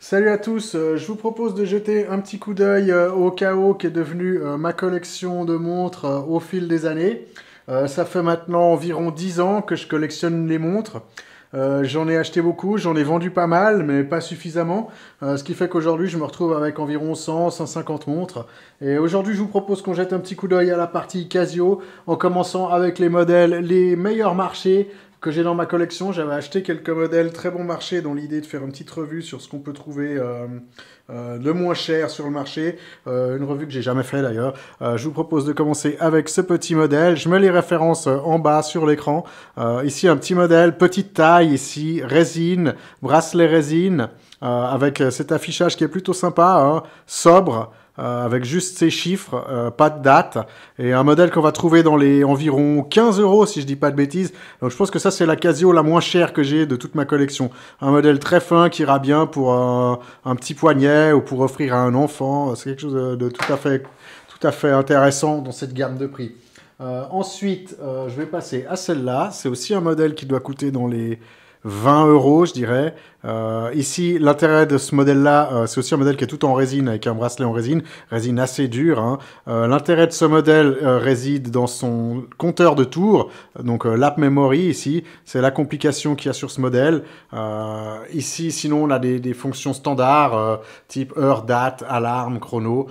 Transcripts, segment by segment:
Salut à tous, je vous propose de jeter un petit coup d'œil au chaos qui est devenu ma collection de montres au fil des années. Ça fait maintenant environ 10 ans que je collectionne les montres. J'en ai acheté beaucoup, j'en ai vendu pas mal, mais pas suffisamment. Ce qui fait qu'aujourd'hui, je me retrouve avec environ 100, 150 montres. Et aujourd'hui, je vous propose qu'on jette un petit coup d'œil à la partie Casio, en commençant avec les modèles les meilleurs marchés que j'ai dans ma collection. J'avais acheté quelques modèles très bon marché dans l'idée de faire une petite revue sur ce qu'on peut trouver le moins cher sur le marché. Une revue que j'ai jamais fait d'ailleurs. Je vous propose de commencer avec ce petit modèle. Je mets les références en bas sur l'écran. Ici un petit modèle, petite taille ici, résine, bracelet résine, avec cet affichage qui est plutôt sympa, hein, sobre. Avec juste ces chiffres, pas de date, et un modèle qu'on va trouver dans les environ 15 euros si je dis pas de bêtises. Donc je pense que ça c'est la Casio la moins chère que j'ai de toute ma collection. Un modèle très fin qui ira bien pour un petit poignet ou pour offrir à un enfant. C'est quelque chose de tout à fait intéressant dans cette gamme de prix. Ensuite, je vais passer à celle-là. C'est aussi un modèle qui doit coûter dans les 20 euros, je dirais. Ici, l'intérêt de ce modèle-là, c'est aussi un modèle qui est tout en résine, avec un bracelet en résine, résine assez dure, hein. L'intérêt de ce modèle réside dans son compteur de tours, donc l'app memory ici, c'est la complication qu'il y a sur ce modèle. Ici, sinon, on a des fonctions standards, type heure, date, alarme, chrono.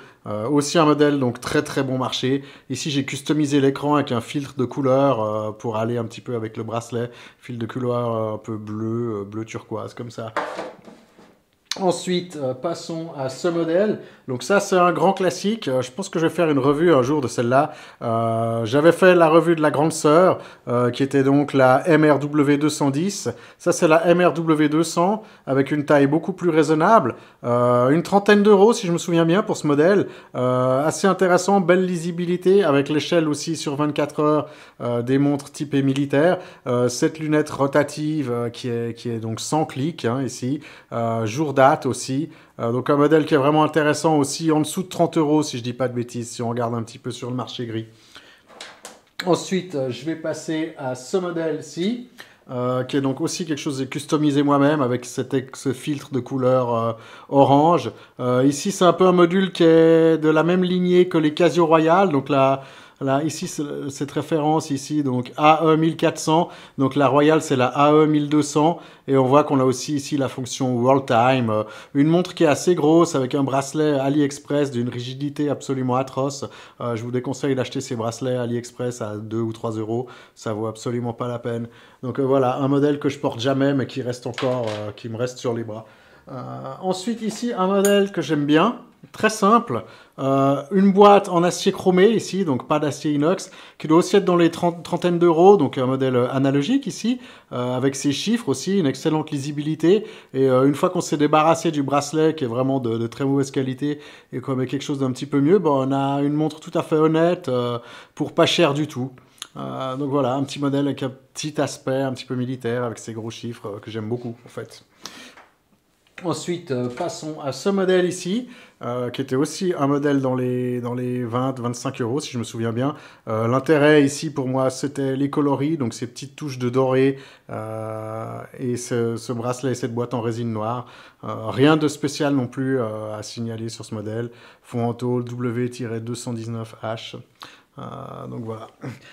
Aussi un modèle donc très très bon marché. Ici j'ai customisé l'écran avec un filtre de couleur pour aller un petit peu avec le bracelet. Fil de couleur un peu bleu, bleu turquoise comme ça. Ensuite, passons à ce modèle. Donc ça, c'est un grand classique. Je pense que je vais faire une revue un jour de celle-là. J'avais fait la revue de la grande sœur, qui était donc la MRW 210. Ça, c'est la MRW 200, avec une taille beaucoup plus raisonnable. Une trentaine d'euros, si je me souviens bien, pour ce modèle. Assez intéressant, belle lisibilité, avec l'échelle aussi sur 24 heures des montres typées militaires. Cette lunette rotative qui est donc sans clic, hein, ici. Jour date aussi. Donc un modèle qui est vraiment intéressant aussi, en dessous de 30 euros si je dis pas de bêtises, si on regarde un petit peu sur le marché gris. Ensuite, je vais passer à ce modèle-ci, qui est donc aussi quelque chose de customisé moi-même avec ce filtre de couleur orange. Ici, c'est un peu un module qui est de la même lignée que les Casio Royale, donc là, ici, cette référence ici, donc AE 1400, donc la Royale c'est la AE 1200, et on voit qu'on a aussi ici la fonction World Time, une montre qui est assez grosse avec un bracelet AliExpress d'une rigidité absolument atroce. Je vous déconseille d'acheter ces bracelets AliExpress à 2 ou 3 euros, ça vaut absolument pas la peine. Donc voilà, un modèle que je porte jamais mais qui reste encore, qui me reste sur les bras. Ensuite ici, un modèle que j'aime bien, très simple, une boîte en acier chromé ici, donc pas d'acier inox, qui doit aussi être dans les trentaines d'euros, donc un modèle analogique ici, avec ses chiffres aussi, une excellente lisibilité, et une fois qu'on s'est débarrassé du bracelet qui est vraiment de très mauvaise qualité, et qu'on met quelque chose d'un petit peu mieux, on a une montre tout à fait honnête, pour pas cher du tout. Donc voilà, un petit modèle avec un petit aspect un petit peu militaire, avec ses gros chiffres, que j'aime beaucoup en fait. Ensuite, passons à ce modèle ici, qui était aussi un modèle dans les 20-25 euros, si je me souviens bien. L'intérêt ici, pour moi, c'était les coloris, donc ces petites touches de doré, et ce bracelet et cette boîte en résine noire. Rien de spécial non plus à signaler sur ce modèle. Fond en tôle W-219H. Donc voilà.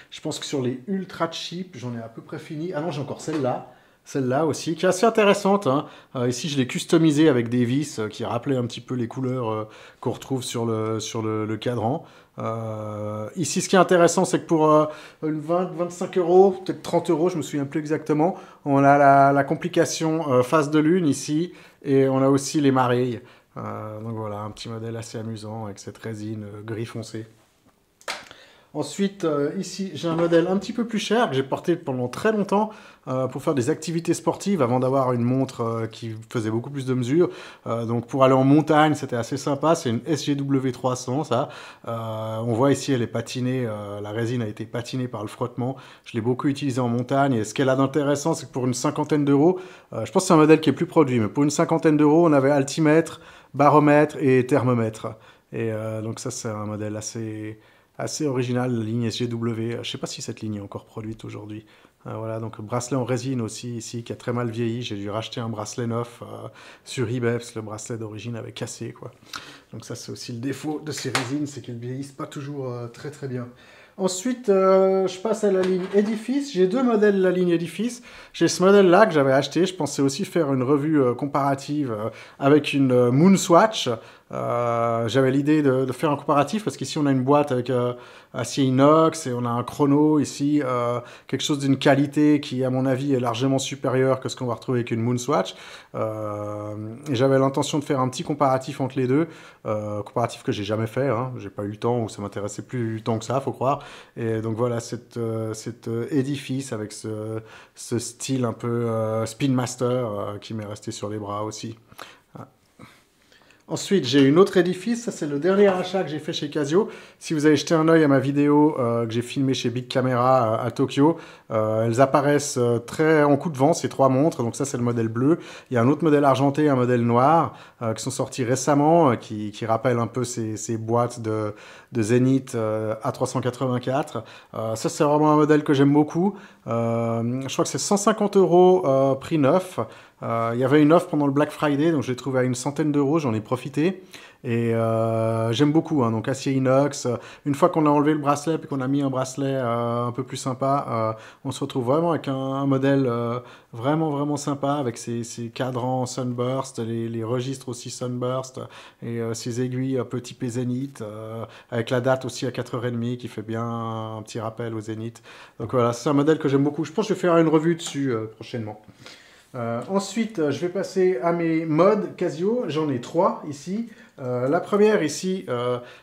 Je pense que sur les ultra cheap, j'en ai à peu près fini. Ah non, j'ai encore celle-là. Celle-là aussi, qui est assez intéressante, hein. Ici, je l'ai customisée avec des vis qui rappelaient un petit peu les couleurs qu'on retrouve sur le cadran. Ici, ce qui est intéressant, c'est que pour une 20-25 euros, peut-être 30 euros, je me souviens plus exactement, on a la complication phase de lune ici, et on a aussi les marées. Donc voilà, un petit modèle assez amusant avec cette résine gris foncé. Ensuite, ici, j'ai un modèle un petit peu plus cher que j'ai porté pendant très longtemps pour faire des activités sportives avant d'avoir une montre qui faisait beaucoup plus de mesures. Donc pour aller en montagne, c'était assez sympa. C'est une SGW 300, ça. On voit ici, elle est patinée. La résine a été patinée par le frottement. Je l'ai beaucoup utilisée en montagne. Et ce qu'elle a d'intéressant, c'est que pour une cinquantaine d'euros, je pense que c'est un modèle qui est plus produit, mais pour une cinquantaine d'euros, on avait altimètre, baromètre et thermomètre. Et donc ça, c'est un modèle assez original, la ligne SGW. Je ne sais pas si cette ligne est encore produite aujourd'hui. Voilà, donc bracelet en résine aussi ici, qui a très mal vieilli. J'ai dû racheter un bracelet neuf sur eBay, parce que le bracelet d'origine avait cassé, quoi. Donc ça, c'est aussi le défaut de ces résines, c'est qu'elles vieillissent pas toujours très très bien. Ensuite, je passe à la ligne Edifice. J'ai deux modèles de la ligne Edifice. J'ai ce modèle-là que j'avais acheté. Je pensais aussi faire une revue comparative avec une Moonswatch. J'avais l'idée de faire un comparatif parce qu'ici on a une boîte avec acier inox et on a un chrono ici, quelque chose d'une qualité qui à mon avis est largement supérieure que ce qu'on va retrouver avec une Moonswatch. Et j'avais l'intention de faire un petit comparatif entre les deux, comparatif que j'ai jamais fait, hein. J'ai pas eu le temps ou ça m'intéressait plus tant que ça, faut croire. Et donc voilà cet édifice avec ce style un peu Spin Master qui m'est resté sur les bras aussi. Ensuite, j'ai une autre édifice, ça c'est le dernier achat que j'ai fait chez Casio. Si vous avez jeté un œil à ma vidéo que j'ai filmée chez Big Camera à Tokyo, elles apparaissent très en coup de vent, ces trois montres. Donc ça c'est le modèle bleu. Il y a un autre modèle argenté, un modèle noir, qui sont sortis récemment, qui rappellent un peu ces boîtes de Zenith A384. Ça c'est vraiment un modèle que j'aime beaucoup. Je crois que c'est 150 € prix neuf. Il y avait une offre pendant le Black Friday, donc je l'ai trouvé à une centaine d'euros, j'en ai profité. Et j'aime beaucoup, hein, donc acier inox. Une fois qu'on a enlevé le bracelet et qu'on a mis un bracelet un peu plus sympa, on se retrouve vraiment avec un modèle vraiment sympa, avec ses cadrans Sunburst, les registres aussi Sunburst, et ses aiguilles un peu typées Zénith, avec la date aussi à 4h30 qui fait bien un petit rappel au Zénith. Donc voilà, c'est un modèle que j'aime beaucoup. Je pense que je vais faire une revue dessus prochainement. Ensuite, je vais passer à mes modes Casio. J'en ai trois ici. La première ici,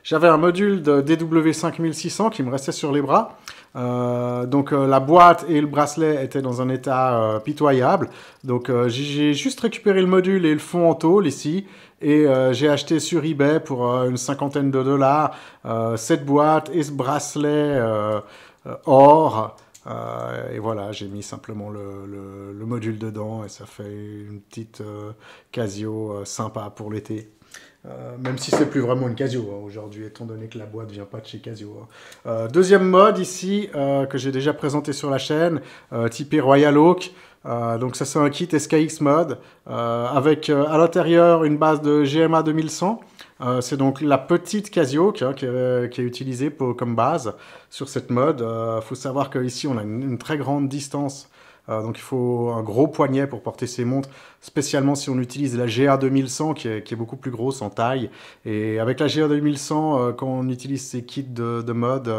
j'avais un module de DW5600 qui me restait sur les bras. Donc la boîte et le bracelet étaient dans un état pitoyable. Donc j'ai juste récupéré le module et le fond en tôle ici. Et j'ai acheté sur eBay pour une cinquantaine de dollars cette boîte et ce bracelet or. Et voilà, j'ai mis simplement le module dedans et ça fait une petite Casio sympa pour l'été. Même si c'est plus vraiment une Casio hein, aujourd'hui, étant donné que la boîte vient pas de chez Casio. Hein. Deuxième mode ici, que j'ai déjà présenté sur la chaîne, typé Royal Oak. Donc ça c'est un kit SKX mode avec à l'intérieur une base de GMA 2100. C'est donc la petite Casio qui est utilisée comme base sur cette mode. Faut savoir qu'ici on a une très grande distance. Donc il faut un gros poignet pour porter ces montres, spécialement si on utilise la GA 2100 qui est beaucoup plus grosse en taille. Et avec la GA 2100, quand on utilise ces kits de mode,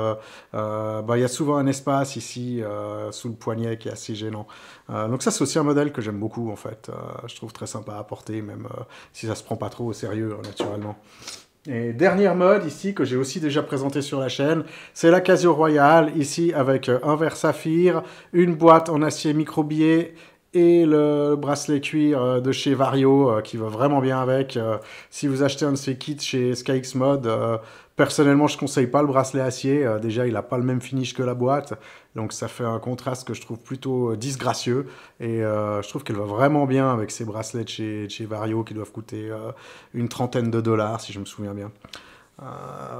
il y a souvent un espace ici sous le poignet qui est assez gênant. Donc ça c'est aussi un modèle que j'aime beaucoup en fait. Je trouve très sympa à porter, même si ça se prend pas trop au sérieux naturellement. Et dernière mode ici que j'ai aussi déjà présenté sur la chaîne, c'est la Casio Royale ici avec un verre saphir, une boîte en acier microbié et le bracelet cuir de chez Vario qui va vraiment bien avec. Si vous achetez un de ces kits chez SKX Mode, personnellement je conseille pas le bracelet acier. Déjà il n'a pas le même finish que la boîte, donc ça fait un contraste que je trouve plutôt disgracieux. Et je trouve qu'elle va vraiment bien avec ces bracelets de chez Vario qui doivent coûter une trentaine de dollars si je me souviens bien.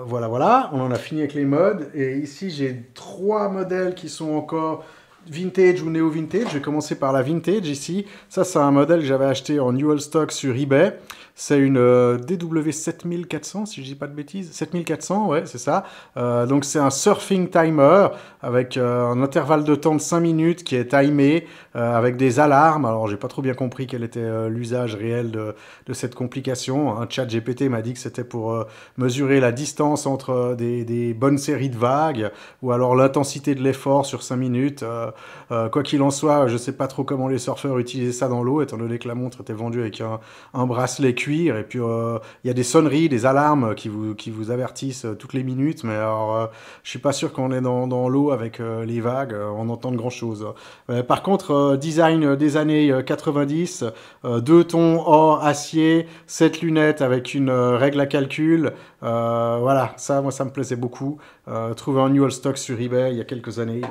Voilà, on en a fini avec les modes. Et ici j'ai trois modèles qui sont encore vintage ou néo-vintage. Je vais commencer par la vintage ici. Ça, c'est un modèle que j'avais acheté en New All Stock sur eBay. C'est une DW7400, si je dis pas de bêtises. 7400, ouais, c'est ça. Donc, c'est un surfing timer avec un intervalle de temps de 5 minutes qui est timé avec des alarmes. Alors, j'ai pas trop bien compris quel était l'usage réel de cette complication. Un chat GPT m'a dit que c'était pour mesurer la distance entre des bonnes séries de vagues ou alors l'intensité de l'effort sur 5 minutes. Quoi qu'il en soit, je sais pas trop comment les surfeurs utilisaient ça dans l'eau, étant donné que la montre était vendue avec un bracelet cuir. Et puis, il y a des sonneries, des alarmes qui vous avertissent toutes les minutes. Mais alors, je suis pas sûr qu'on est dans l'eau avec les vagues, on entend grand-chose. Par contre, design des années 90, 2 tons or acier, 7 lunettes avec une règle à calcul. Voilà, ça, moi, ça me plaisait beaucoup. Trouvé en New All Stock sur eBay il y a quelques années.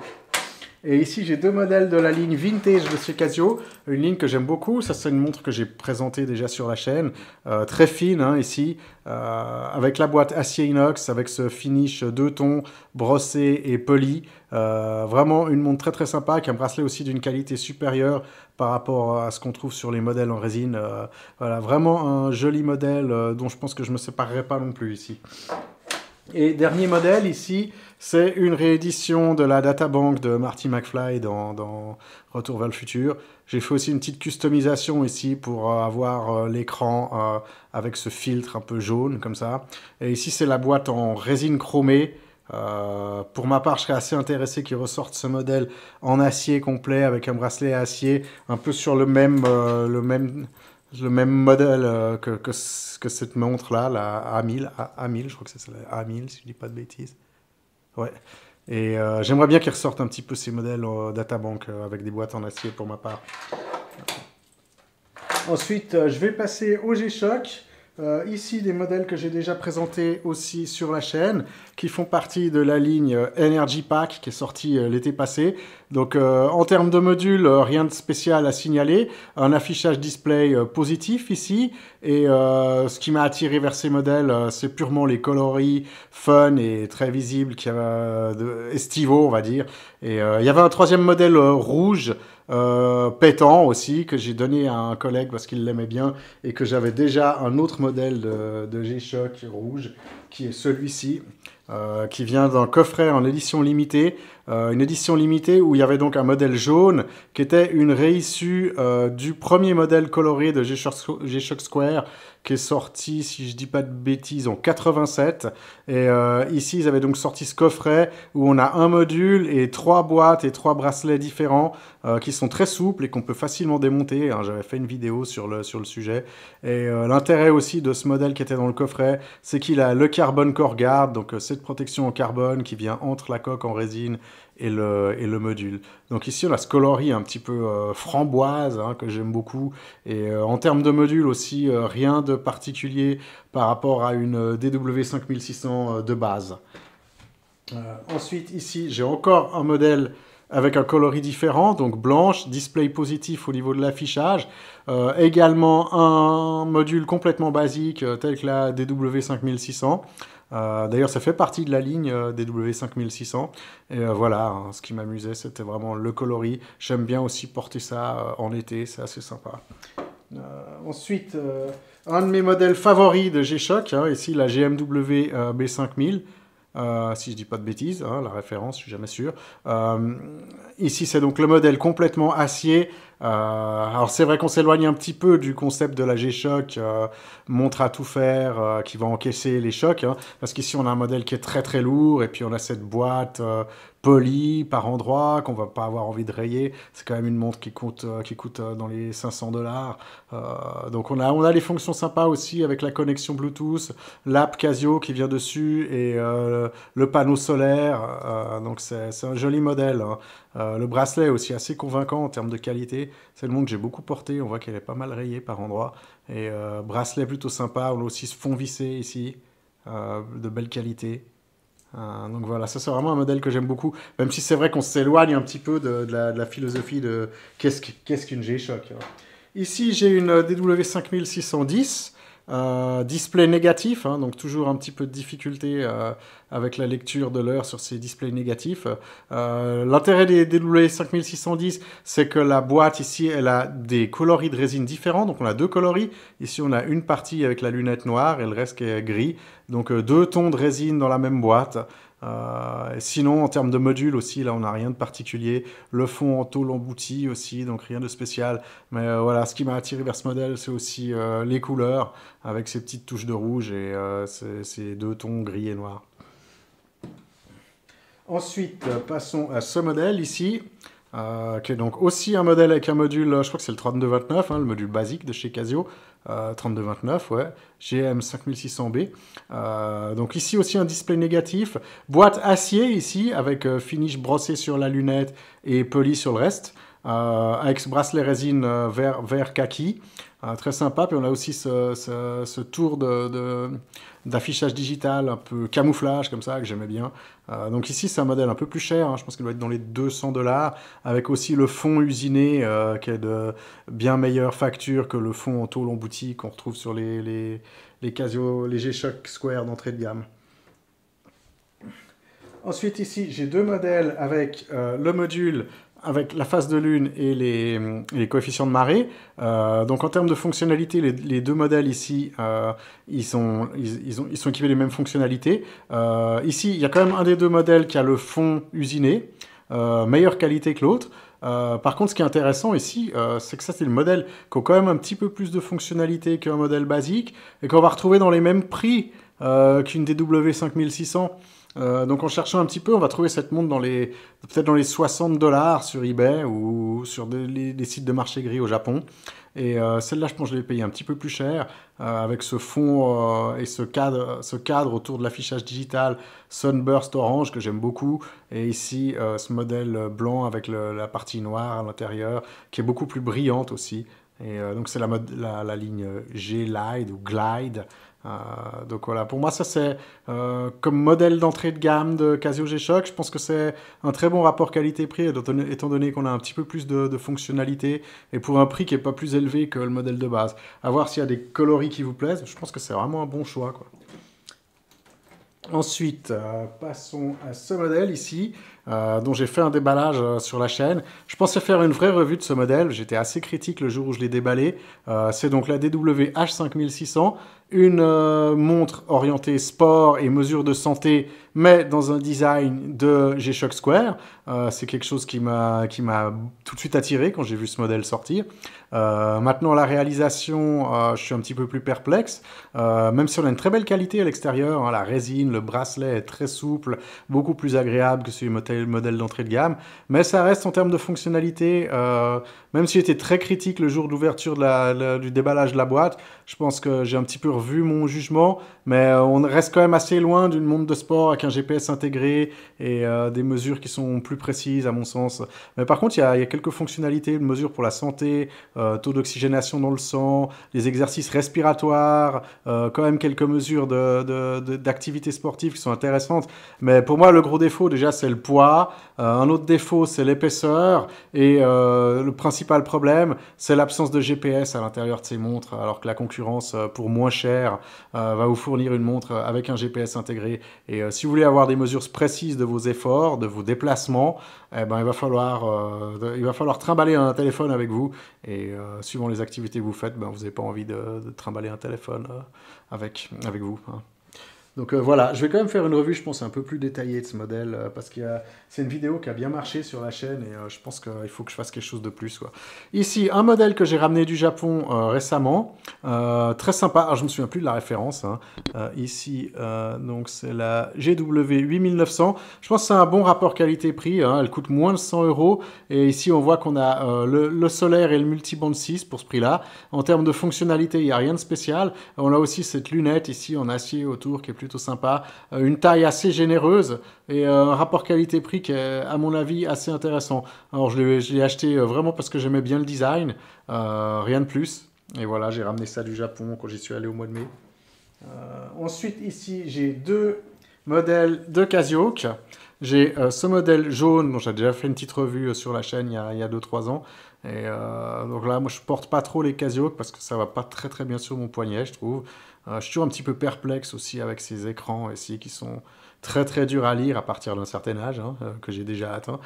Et ici, j'ai deux modèles de la ligne Vintage de chez Casio, une ligne que j'aime beaucoup. Ça, c'est une montre que j'ai présentée déjà sur la chaîne, très fine hein, ici, avec la boîte acier inox, avec ce finish deux tons, brossé et poli. Vraiment une montre très très sympa, avec un bracelet aussi d'une qualité supérieure par rapport à ce qu'on trouve sur les modèles en résine. Voilà, vraiment un joli modèle dont je pense que je ne me séparerai pas non plus ici. Et dernier modèle ici, c'est une réédition de la databank de Marty McFly dans Retour vers le futur. J'ai fait aussi une petite customisation ici pour avoir l'écran avec ce filtre un peu jaune comme ça. Et ici, c'est la boîte en résine chromée. Pour ma part, je serais assez intéressé qu'ils ressortent ce modèle en acier complet avec un bracelet à acier, un peu sur le même modèle que cette montre-là, la A1000, je crois que c'est la A1000, si je dis pas de bêtises. Ouais. Et j'aimerais bien qu'ils ressortent un petit peu ces modèles databank avec des boîtes en acier pour ma part. Ensuite, je vais passer au G-Shock. Ici, des modèles que j'ai déjà présentés aussi sur la chaîne, qui font partie de la ligne Energy Pack, qui est sortie l'été passé. Donc, en termes de modules, rien de spécial à signaler. Un affichage display positif ici. Et ce qui m'a attiré vers ces modèles, c'est purement les coloris fun et très visibles, estivaux, on va dire. Et il y avait un troisième modèle rouge, pétant aussi, que j'ai donné à un collègue parce qu'il l'aimait bien et que j'avais déjà un autre modèle de G-Shock rouge qui est celui-ci, qui vient d'un coffret en édition limitée, une édition limitée où il y avait donc un modèle jaune qui était une réissue du premier modèle coloré de G-Shock Square qui est sorti, si je dis pas de bêtises, en 87. Et ici, ils avaient donc sorti ce coffret où on a un module et trois boîtes et trois bracelets différents qui sont très souples et qu'on peut facilement démonter. Hein, j'avais fait une vidéo sur le sujet. Et l'intérêt aussi de ce modèle qui était dans le coffret, c'est qu'il a le Carbon Core Guard, donc cette protection en carbone qui vient entre la coque en résine et le module. Donc ici, on a ce coloris un petit peu framboise, hein, que j'aime beaucoup. Et en termes de module aussi, rien de particulier par rapport à une DW5600 de base. Ensuite, ici, j'ai encore un modèle avec un coloris différent, donc blanche, display positif au niveau de l'affichage. Également un module complètement basique, tel que la DW5600. D'ailleurs, ça fait partie de la ligne DW5600. Et voilà, hein, ce qui m'amusait, c'était vraiment le coloris. J'aime bien aussi porter ça en été, c'est assez sympa. Ensuite, un de mes modèles favoris de G-Shock, hein, ici la GMW B5000. Si je dis pas de bêtises, hein, la référence, je suis jamais sûr. Ici, c'est donc le modèle complètement acier. Alors c'est vrai qu'on s'éloigne un petit peu du concept de la G-Shock, montre à tout faire, qui va encaisser les chocs, hein, parce qu'ici on a un modèle qui est très très lourd, et puis on a cette boîte polie par endroit, qu'on va pas avoir envie de rayer. C'est quand même une montre qui coûte dans les 500 $. Donc on a les fonctions sympas aussi avec la connexion Bluetooth, l'app Casio qui vient dessus, et le panneau solaire. Donc c'est un joli modèle, hein. Le bracelet est aussi assez convaincant en termes de qualité. C'est le montre que j'ai beaucoup porté. On voit qu'elle est pas mal rayée par endroits. Et bracelet plutôt sympa. On a aussi ce fond vissé ici, de belle qualité. Donc voilà, ça c'est vraiment un modèle que j'aime beaucoup. Même si c'est vrai qu'on s'éloigne un petit peu de la philosophie de qu'est-ce qu'une G-Shock. Ici j'ai une DW5610. Display négatif, hein, donc toujours un petit peu de difficulté avec la lecture de l'heure sur ces displays négatifs. L'intérêt des DW5610, c'est que la boîte ici, elle a des coloris de résine différents, donc on a deux coloris. Ici, on a une partie avec la lunette noire et le reste qui est gris. Donc deux tons de résine dans la même boîte. Sinon, en termes de modules aussi, là, on n'a rien de particulier. Le fond en tôle embouti aussi, donc rien de spécial. Mais voilà, ce qui m'a attiré vers ce modèle, c'est aussi les couleurs, avec ces petites touches de rouge et ces deux tons gris et noir. Ensuite, passons à ce modèle ici, qui est donc aussi un modèle avec un module, je crois que c'est le 3229, hein, le module basique de chez Casio. 3229, ouais, GM5600B. Donc ici aussi un display négatif, boîte acier ici avec finish brossé sur la lunette et poli sur le reste. avec ce bracelet résine vert kaki. Très sympa. Puis on a aussi ce tour d'affichage digital, un peu camouflage comme ça, que j'aimais bien. Donc ici, c'est un modèle un peu plus cher. Hein, je pense qu'il doit être dans les 200 $, avec aussi le fond usiné, qui est de bien meilleure facture que le fond en tôle en boutique qu'on retrouve sur les Casio, les G-Shock Square d'entrée de gamme. Ensuite, ici, j'ai deux modèles avec le module avec la phase de lune et les coefficients de marée. Donc en termes de fonctionnalité, les deux modèles ici, ils sont équipés des mêmes fonctionnalités. Ici, il y a quand même un des deux modèles qui a le fond usiné, meilleure qualité que l'autre. Par contre, ce qui est intéressant ici, c'est que ça, c'est le modèle qui a quand même un petit peu plus de fonctionnalité qu'un modèle basique et qu'on va retrouver dans les mêmes prix qu'une DW 5600. Donc en cherchant un petit peu, on va trouver cette montre peut-être dans les 60 $ sur eBay ou sur des sites de marché gris au Japon. Et celle-là, je pense que je l'ai payée un petit peu plus cher, avec ce fond et ce cadre autour de l'affichage digital Sunburst Orange que j'aime beaucoup. Et ici, ce modèle blanc avec la partie noire à l'intérieur, qui est beaucoup plus brillante aussi. Et donc c'est la ligne G-Glide ou Glide. Donc voilà, pour moi ça c'est comme modèle d'entrée de gamme de Casio G-Shock, je pense que c'est un très bon rapport qualité-prix étant donné qu'on a un petit peu plus de fonctionnalités et pour un prix qui n'est pas plus élevé que le modèle de base. À voir s'il y a des coloris qui vous plaisent, je pense que c'est vraiment un bon choix, quoi. Ensuite, passons à ce modèle ici, dont j'ai fait un déballage sur la chaîne. Je pensais faire une vraie revue de ce modèle, j'étais assez critique le jour où je l'ai déballé. C'est donc la DW H5600, une montre orientée sport et mesure de santé, mais dans un design de G-Shock Square. C'est quelque chose qui m'a tout de suite attiré quand j'ai vu ce modèle sortir. Maintenant, la réalisation, je suis un petit peu plus perplexe, même si on a une très belle qualité à l'extérieur, hein, la résine, le bracelet est très souple, beaucoup plus agréable que celui modèle d'entrée de gamme, mais ça reste en termes de fonctionnalité, même si j'étais très critique le jour de l'ouverture du déballage de la boîte, je pense que j'ai un petit peu revu mon jugement, mais on reste quand même assez loin d'une montre de sport avec un GPS intégré et des mesures qui sont plus précises à mon sens. Mais par contre, il y a quelques fonctionnalités, une mesure pour la santé, taux d'oxygénation dans le sang, les exercices respiratoires, quand même quelques mesures d'activité sportive qui sont intéressantes. Mais pour moi, le gros défaut, déjà, c'est le poids. Un autre défaut, c'est l'épaisseur. Et le principal problème, c'est l'absence de GPS à l'intérieur de ces montres, alors que la concurrence, pour moins cher, va vous fournir une montre avec un GPS intégré. Et si vous voulez avoir des mesures précises de vos efforts, de vos déplacements, eh ben, il va falloir trimballer un téléphone avec vous. Et suivant les activités que vous faites, ben, vous n'avez pas envie de trimballer un téléphone avec vous, hein. Donc voilà, je vais quand même faire une revue, je pense, un peu plus détaillée de ce modèle, parce que c'est une vidéo qui a bien marché sur la chaîne, et je pense qu'il faut que je fasse quelque chose de plus, quoi. Ici, un modèle que j'ai ramené du Japon récemment, très sympa, alors je me souviens plus de la référence, hein. Ici, donc c'est la GW 8900, je pense que c'est un bon rapport qualité-prix, hein. Elle coûte moins de 100 €, et ici on voit qu'on a le solaire et le multiband 6 pour ce prix-là. En termes de fonctionnalité, il n'y a rien de spécial. On a aussi cette lunette ici en acier autour qui est plutôt sympa, une taille assez généreuse et un rapport qualité-prix qui est à mon avis assez intéressant. Alors je l'ai acheté vraiment parce que j'aimais bien le design, rien de plus. Et voilà, j'ai ramené ça du Japon quand j'y suis allé au mois de mai. Ensuite ici j'ai deux modèles de Casio. J'ai ce modèle jaune dont j'ai déjà fait une petite revue sur la chaîne il y a 2-3 ans. Et donc là, moi je porte pas trop les Casio parce que ça va pas très très bien sur mon poignet, je trouve. Je suis toujours un petit peu perplexe aussi avec ces écrans ici qui sont très très durs à lire à partir d'un certain âge, hein, que j'ai déjà atteint.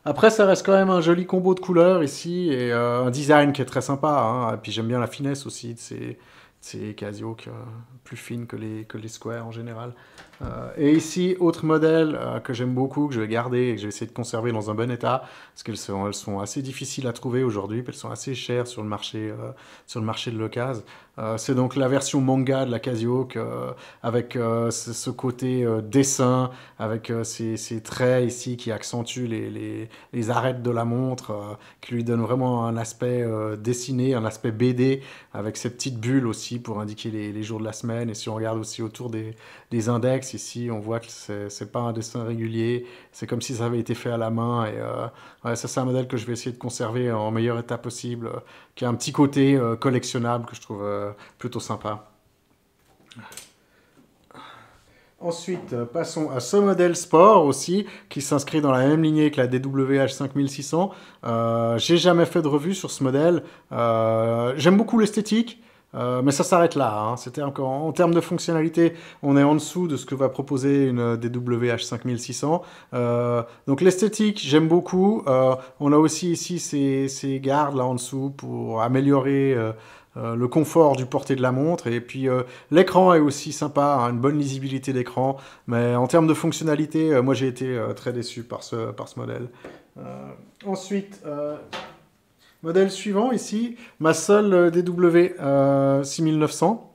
Après, ça reste quand même un joli combo de couleurs ici et un design qui est très sympa, hein. Et puis j'aime bien la finesse aussi de ces Casio plus fines que les Square en général. Et ici, autre modèle que j'aime beaucoup, que je vais garder et que je vais essayer de conserver dans un bon état, parce qu'elles sont assez difficiles à trouver aujourd'hui, puis elles sont assez chères sur le marché de l'occasion. C'est donc la version manga de la Casio avec ce côté dessin, avec ces traits ici qui accentuent les arêtes de la montre, qui lui donnent vraiment un aspect dessiné, un aspect BD, avec ces petites bulles aussi pour indiquer les jours de la semaine. Et si on regarde aussi autour des index, ici, on voit que c'est pas un dessin régulier, c'est comme si ça avait été fait à la main. Et ouais, ça, c'est un modèle que je vais essayer de conserver en meilleur état possible, qui a un petit côté collectionnable que je trouve plutôt sympa. Ensuite, passons à ce modèle sport aussi, qui s'inscrit dans la même lignée que la DWH 5600. J'ai jamais fait de revue sur ce modèle. J'aime beaucoup l'esthétique, mais ça s'arrête là, hein. C'était encore en termes de fonctionnalité, on est en dessous de ce que va proposer une DWH 5600. Donc l'esthétique, j'aime beaucoup. On a aussi ici ces gardes là en dessous pour améliorer le confort du porté de la montre. Et puis l'écran est aussi sympa, hein, une bonne lisibilité d'écran. Mais en termes de fonctionnalité, moi j'ai été très déçu par ce modèle. Ensuite, modèle suivant ici, ma seule DW 6900.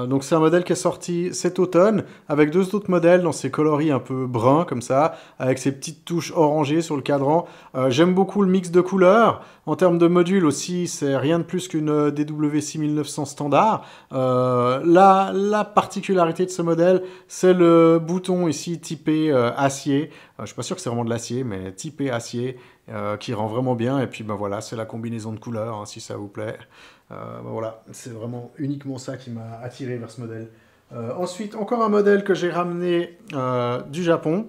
Donc c'est un modèle qui est sorti cet automne avec deux autres modèles dans ces coloris un peu bruns comme ça, avec ces petites touches orangées sur le cadran. J'aime beaucoup le mix de couleurs. En termes de module aussi, c'est rien de plus qu'une DW 6900 standard. La particularité de ce modèle, c'est le bouton ici typé acier. Je suis pas sûr que c'est vraiment de l'acier, mais typé acier, qui rend vraiment bien. Et puis ben voilà, c'est la combinaison de couleurs, hein, si ça vous plaît. Ben voilà, c'est vraiment uniquement ça qui m'a attiré vers ce modèle. Ensuite, encore un modèle que j'ai ramené du Japon.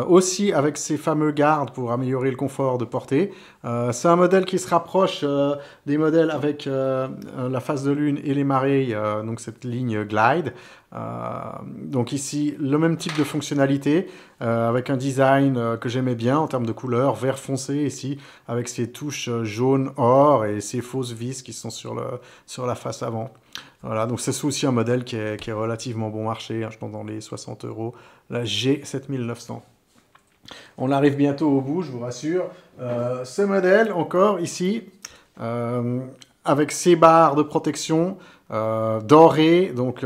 Aussi avec ces fameux gardes pour améliorer le confort de portée. C'est un modèle qui se rapproche des modèles avec la phase de lune et les marées, donc cette ligne Glide. Donc ici, le même type de fonctionnalité, avec un design que j'aimais bien en termes de couleur, vert foncé ici, avec ces touches jaune or et ces fausses vis qui sont sur la face avant. Voilà, donc c'est aussi un modèle qui est relativement bon marché, hein, je pense dans les 60 €, la G7900. On arrive bientôt au bout, je vous rassure. Ce modèle, encore ici, avec ces barres de protection dorées, donc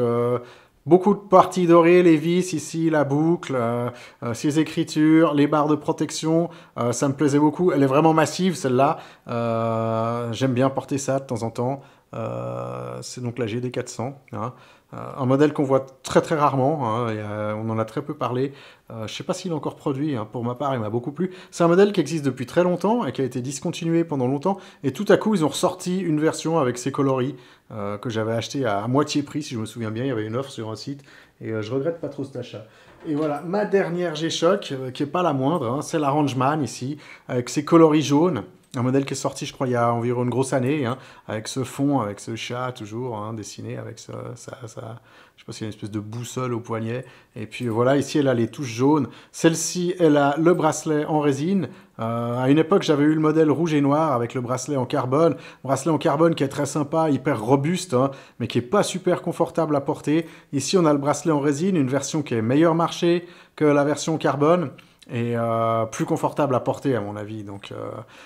beaucoup de parties dorées, les vis ici, la boucle, ces écritures, les barres de protection, ça me plaisait beaucoup. Elle est vraiment massive, celle-là. J'aime bien porter ça de temps en temps. C'est donc la GD400, hein. Un modèle qu'on voit très très rarement, hein, on en a très peu parlé. Je ne sais pas s'il est encore produit, hein, pour ma part il m'a beaucoup plu. C'est un modèle qui existe depuis très longtemps et qui a été discontinué pendant longtemps. Et tout à coup ils ont ressorti une version avec ces coloris que j'avais acheté à moitié prix, si je me souviens bien. Il y avait une offre sur un site et je regrette pas trop cet achat. Et voilà, ma dernière G-Shock, qui n'est pas la moindre, hein, c'est la Rangeman ici, avec ses coloris jaunes. Un modèle qui est sorti, je crois, il y a environ une grosse année, hein, avec ce fond, avec ce chat toujours, hein, dessiné, avec ça, je sais pas s'il y a une espèce de boussole au poignet. Et puis voilà, ici, elle a les touches jaunes. Celle-ci, elle a le bracelet en résine. À une époque, j'avais eu le modèle rouge et noir avec le bracelet en carbone. Bracelet en carbone qui est très sympa, hyper robuste, hein, mais qui est pas super confortable à porter. Ici, on a le bracelet en résine, une version qui est meilleur marché que la version carbone. Et plus confortable à porter à mon avis. Donc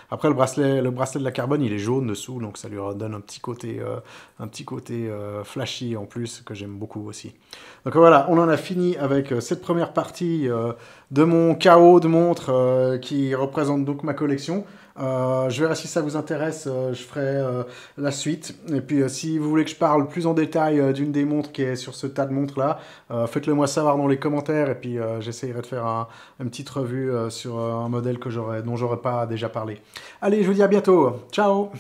après le bracelet de la carbone il est jaune dessous, donc ça lui redonne un petit côté flashy en plus que j'aime beaucoup aussi. Donc voilà, on en a fini avec cette première partie de mon chaos de montres qui représente donc ma collection. Je verrai si ça vous intéresse, je ferai la suite. Et puis si vous voulez que je parle plus en détail d'une des montres qui est sur ce tas de montres là, faites-le moi savoir dans les commentaires et puis j'essayerai de faire une petite revue sur un modèle dont j'aurais pas déjà parlé. Allez, je vous dis à bientôt. Ciao!